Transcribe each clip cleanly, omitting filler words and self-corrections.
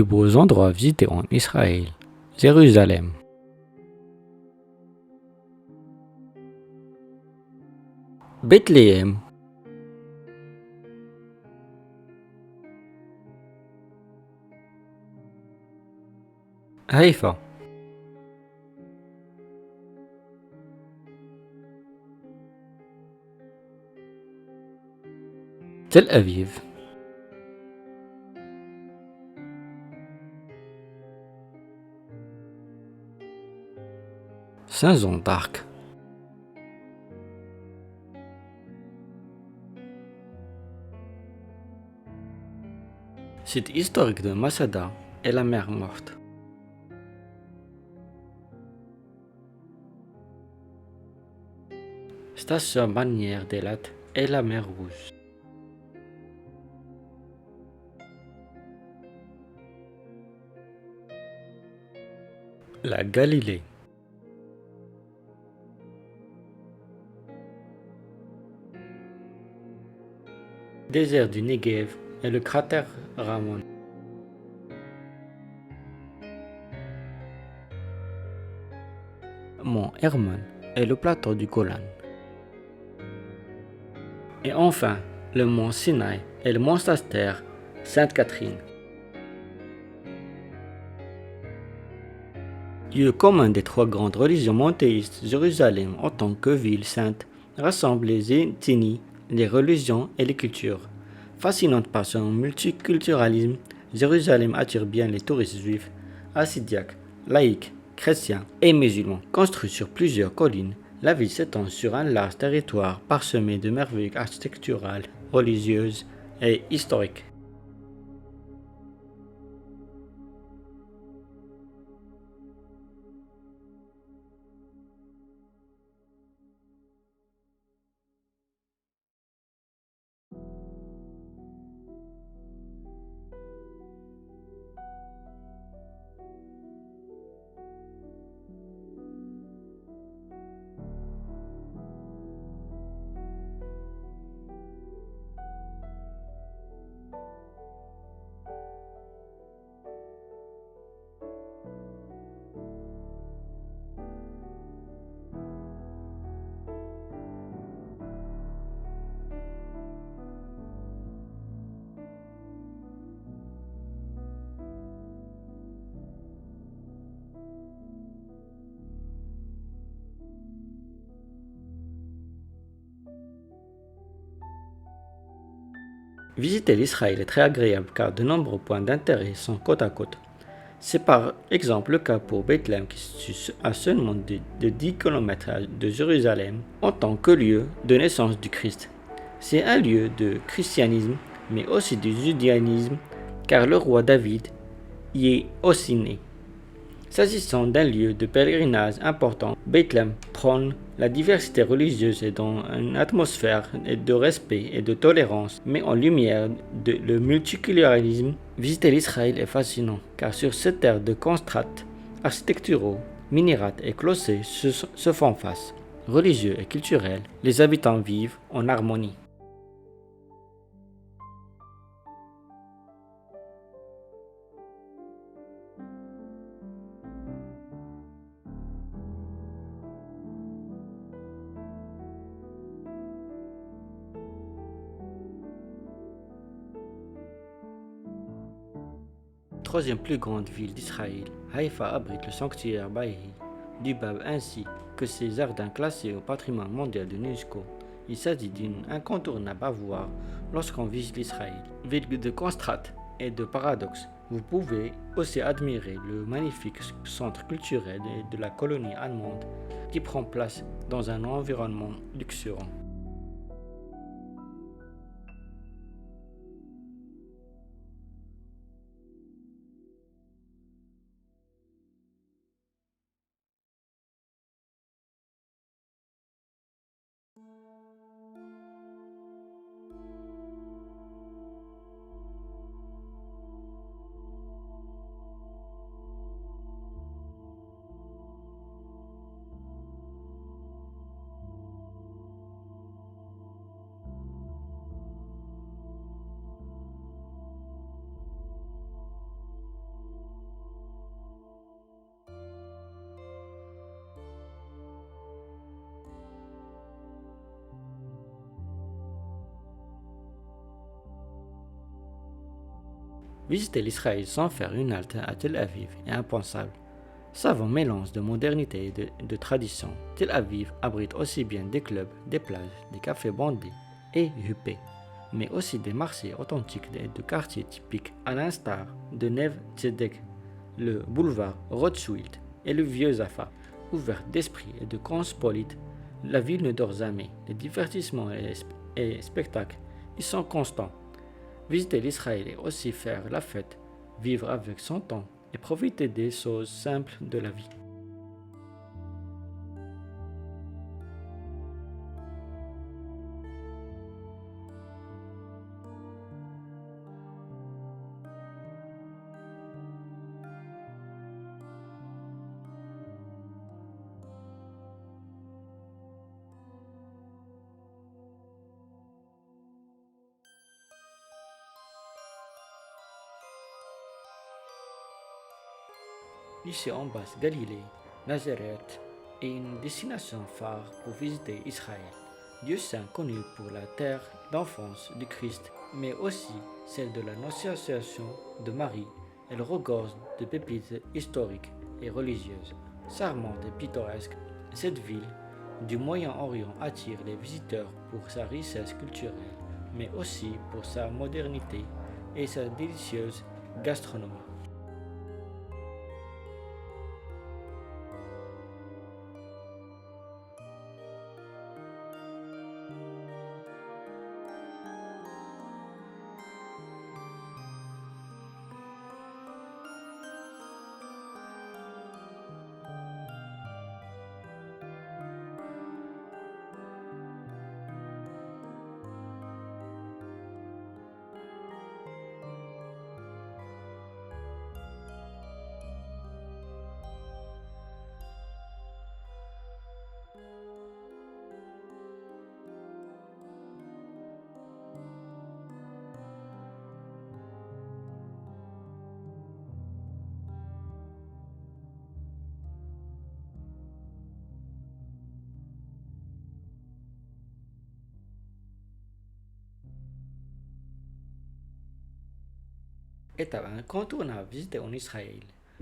Plus beaux endroits à visiter en Israël. Jérusalem, Bethléem, Haïfa, Tel Aviv, Saint-Jean d'Arc, site historique de Masada et la mer Morte, station balnéaire d'Elat et la mer Rouge, la Galilée, désert du Negev et le cratère Ramon, mont Hermon et le plateau du Golan, et enfin le mont Sinaï et le monastère Sainte-Catherine. Lieu commun des trois grandes religions monothéistes, Jérusalem en tant que ville sainte rassemble les ethnies, les religions et les cultures. Fascinante par son multiculturalisme, Jérusalem attire bien les touristes juifs, hassidiques, laïcs, chrétiens et musulmans. Construite sur plusieurs collines, la ville s'étend sur un large territoire parsemé de merveilles architecturales, religieuses et historiques. Visiter l'Israël est très agréable car de nombreux points d'intérêt sont côte à côte. C'est par exemple le cas pour Bethléem qui se situe à seulement de 10 km de Jérusalem en tant que lieu de naissance du Christ. C'est un lieu de christianisme mais aussi du judaïsme car le roi David y est aussi né. S'agissant d'un lieu de pèlerinage important, Bethléem prône la diversité religieuse et dans une atmosphère de respect et de tolérance, mais en lumière le multiculturalisme. Visiter l'Israël est fascinant, car sur cette terre de contrastes architecturaux, minérales et clochers se font face. Religieux et culturels, les habitants vivent en harmonie. Troisième plus grande ville d'Israël, Haïfa abrite le sanctuaire Baïi du Bab ainsi que ses jardins classés au patrimoine mondial de l'UNESCO. Il s'agit d'une incontournable à voir lorsqu'on visite l'Israël. Ville de contrastes et de paradoxes, vous pouvez aussi admirer le magnifique centre culturel de la colonie allemande qui prend place dans un environnement luxuriant. Visiter l'Israël sans faire une halte à Tel Aviv est impensable. Savant mélange de modernité et de tradition, Tel Aviv abrite aussi bien des clubs, des plages, des cafés bandés et huppés, mais aussi des marchés authentiques et de quartiers typiques, à l'instar de Neve Tzedek, le boulevard Rothschild et le vieux Jaffa. Ouvert d'esprit et de cosmopolite, la ville ne dort jamais. Les divertissements et spectacles y sont constants. Visiter l'Israël est aussi faire la fête, vivre avec son temps et profiter des choses simples de la vie. Lycée en basse Galilée, Nazareth est une destination phare pour visiter Israël. Dieu saint connu pour la terre d'enfance du Christ, mais aussi celle de la l'Annonciation de Marie. Elle regorge de pépites historiques et religieuses. Charmante et pittoresque, cette ville du Moyen-Orient attire les visiteurs pour sa richesse culturelle, mais aussi pour sa modernité et sa délicieuse gastronomie. Étape incontournable à visiter en Israël.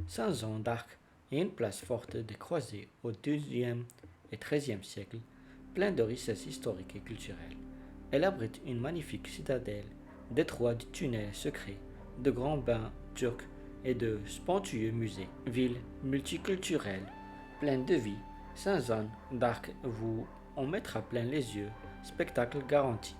Saint-Jean d'Arc est une place forte des croisés au XIIe et XIIIe siècle, pleine de richesses historiques et culturelles. Elle abrite une magnifique citadelle, d'étroits tunnels secrets, de grands bains turcs et de somptueux musées. Ville multiculturelle, pleine de vie, Saint-Jean d'Arc vous en mettra plein les yeux, spectacle garanti.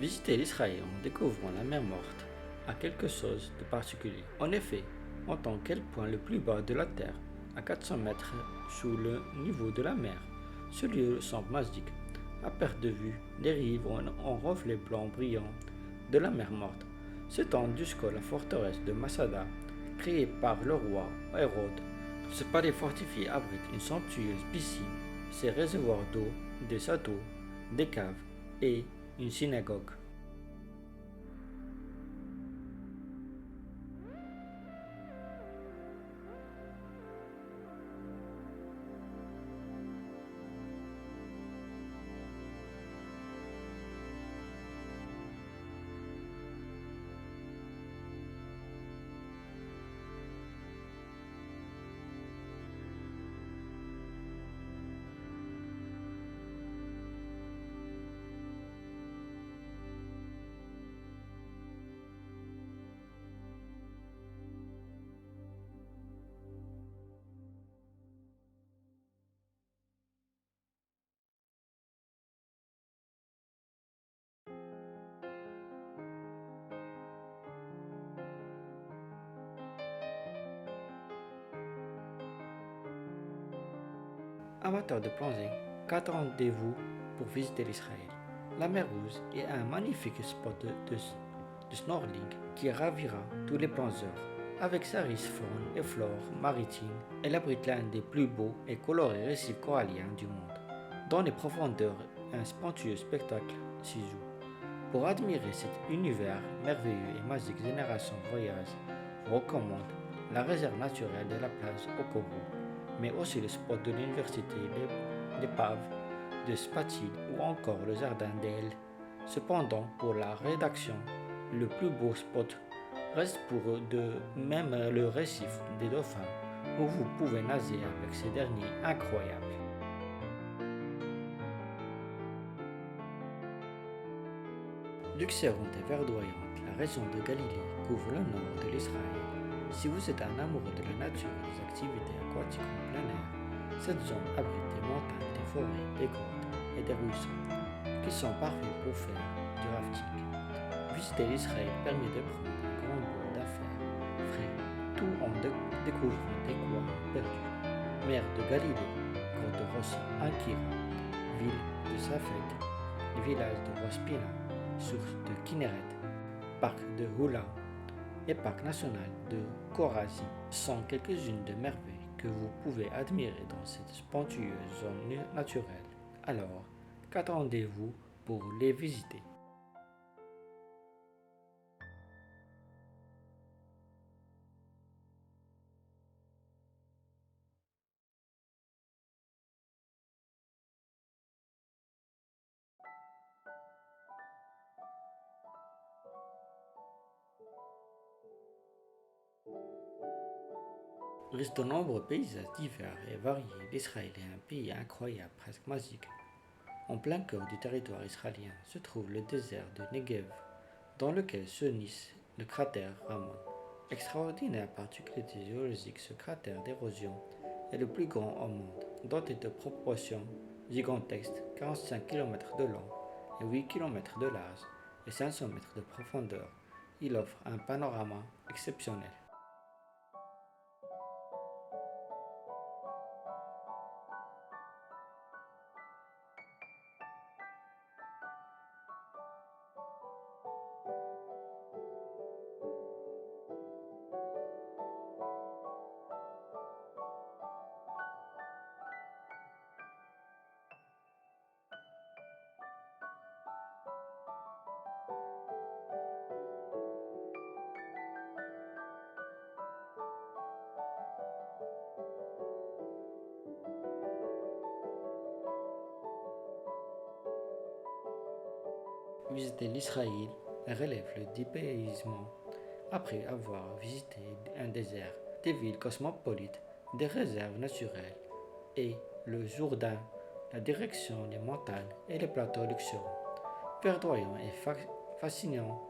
Visiter l'Israël en découvrant la mer Morte a quelque chose de particulier. En effet, on entend quel point le plus bas de la Terre, à 400 mètres sous le niveau de la mer, ce lieu semble magique. À perte de vue, les rives ont un reflet blanc brillant de la mer Morte, s'étendent jusqu'à la forteresse de Masada, créée par le roi Hérode. Ce palais fortifié abrite une somptueuse piscine, ses réservoirs d'eau, des châteaux, des caves et une synagogue. Amateurs de plongée, qu'attendez-vous pour visiter l'Israël? La mer Rouge est un magnifique spot de snorkeling qui ravira tous les plongeurs. Avec sa riche faune et flore maritime, elle abrite l'un des plus beaux et colorés récifs coralliens du monde. Dans les profondeurs, un splendieux spectacle s'y joue. Pour admirer cet univers merveilleux et magique, Génération Voyage vous recommande la réserve naturelle de la plage au Kobo, mais aussi le spot de l'université, l'épave de Spatil ou encore le jardin d'El. Cependant, pour la rédaction, le plus beau spot reste pour eux de même le récif des dauphins, où vous pouvez nager avec ces derniers incroyables. Luxérante et verdoyante, la région de Galilée couvre le nord de l'Israël. Si vous êtes un amoureux de la nature et des activités aquatiques en plein air, cette zone abrite des montagnes, des forêts, des grottes et des ruisseaux qui sont parfaits pour faire du rafting. Visiter l'Israël permet de prendre un grand bol d'affaires frais, tout en découvrant des coins perdus. Mer de Galilée, grotte de Rosh Ankira, ville de Safed, village de Rospina, source de Kinneret, parc de Hula et parc national de Korazi sont quelques-unes des merveilles que vous pouvez admirer dans cette splendueuse zone naturelle. Alors, qu'attendez-vous pour les visiter? Reste de nombreux paysages divers et variés, l'Israël est un pays incroyable, presque magique. En plein cœur du territoire israélien se trouve le désert de Negev, dans lequel se niche le cratère Ramon. Extraordinaire particularité géologique, ce cratère d'érosion est le plus grand au monde, doté de proportions gigantesques, 45 km de long et 8 km de large et 500 mètres de profondeur. Il offre un panorama exceptionnel. Visiter l'Israël relève le dépaysement après avoir visité un désert, des villes cosmopolites, des réserves naturelles et le Jourdain, la direction des montagnes et les plateaux luxurieux. Verdoyant et fascinant,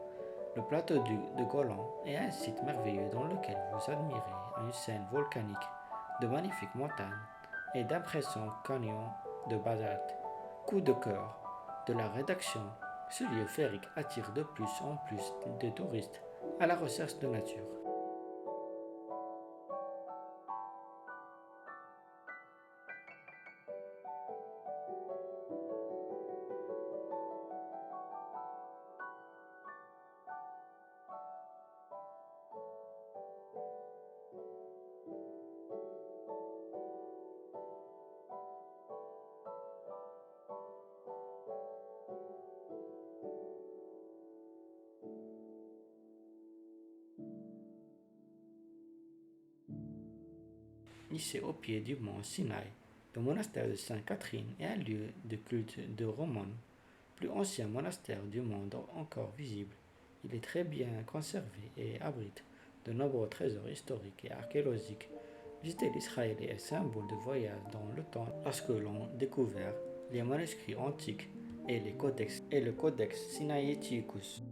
le plateau de Golan est un site merveilleux dans lequel vous admirez une scène volcanique, de magnifiques montagnes et d'impressionnants canyons de basalte. Coup de cœur de la rédaction, ce lieu féerique attire de plus en plus de touristes à la recherche de nature. Ici au pied du mont Sinaï, le monastère de Sainte Catherine est un lieu de culte de Roman, plus ancien monastère du monde encore visible. Il est très bien conservé et abrite de nombreux trésors historiques et archéologiques. Visiter l'Israël est un symbole de voyage dans le temps lorsque l'on découvert les manuscrits antiques et le codex Sinaïticus.